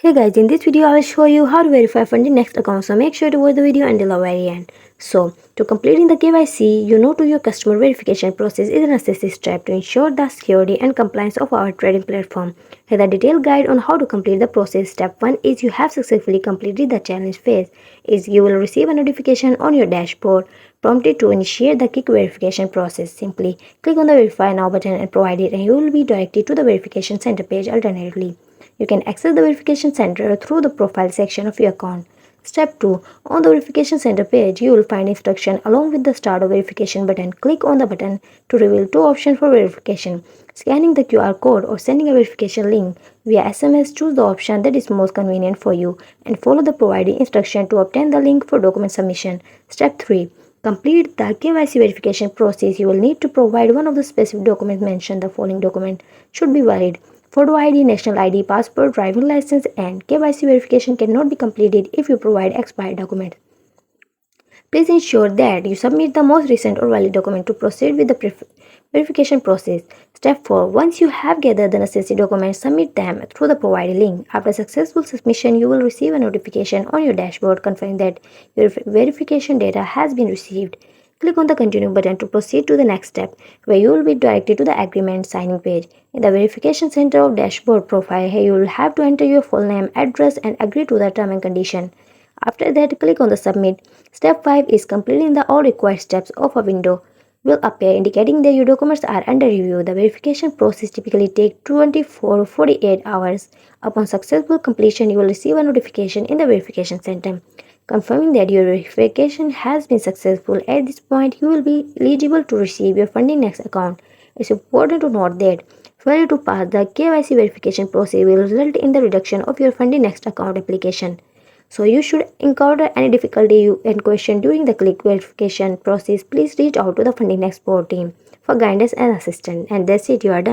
Hey guys, in this video I will show you how to verify FundedNext account, so make sure to watch the video until the very end. So, to completing the KYC, you know to your customer verification process is a necessary step to ensure the security and compliance of our trading platform. Here the detailed guide on how to complete the process. Step 1 is you have successfully completed the challenge phase. Is you will receive a notification on your dashboard prompted to initiate the quick verification process. Simply click on the verify now button and provide it, and you will be directed to the verification center page. Alternatively, you can access the verification center through the profile section of your account. Step 2. On the verification center page, you will find instruction along with the start of verification button. Click on the button to reveal two options for verification: scanning the QR code or sending a verification link via SMS. Choose the option that is most convenient for you and follow the provided instruction to obtain the link for document submission. Step 3. Complete the KYC verification process. You will need to provide one of the specific documents mentioned. The following document should be valid: photo ID, national ID, passport, driving license, and KYC verification cannot be completed if you provide expired documents. Please ensure that you submit the most recent or valid document to proceed with the verification process. Step 4. Once you have gathered the necessary documents, submit them through the provided link. After successful submission, you will receive a notification on your dashboard confirming that your verification data has been received. Click on the continue button to proceed to the next step, where you will be directed to the agreement signing page. In the verification center of dashboard profile, here you will have to enter your full name, address, and agree to the term and condition. After that, click on the submit. Step 5 is completing the all required steps of a window will appear indicating that your documents are under review. The verification process typically takes 24 to 48 hours. Upon successful completion, you will receive a notification in the verification center confirming that your verification has been successful. At this point, you will be eligible to receive your FundedNext account. It's important to note that failure to pass the KYC verification process will result in the reduction of your FundedNext account application. So you should encounter any difficulty and question during the click verification process, please reach out to the FundedNext support team for guidance and assistance. And that's it, you are done.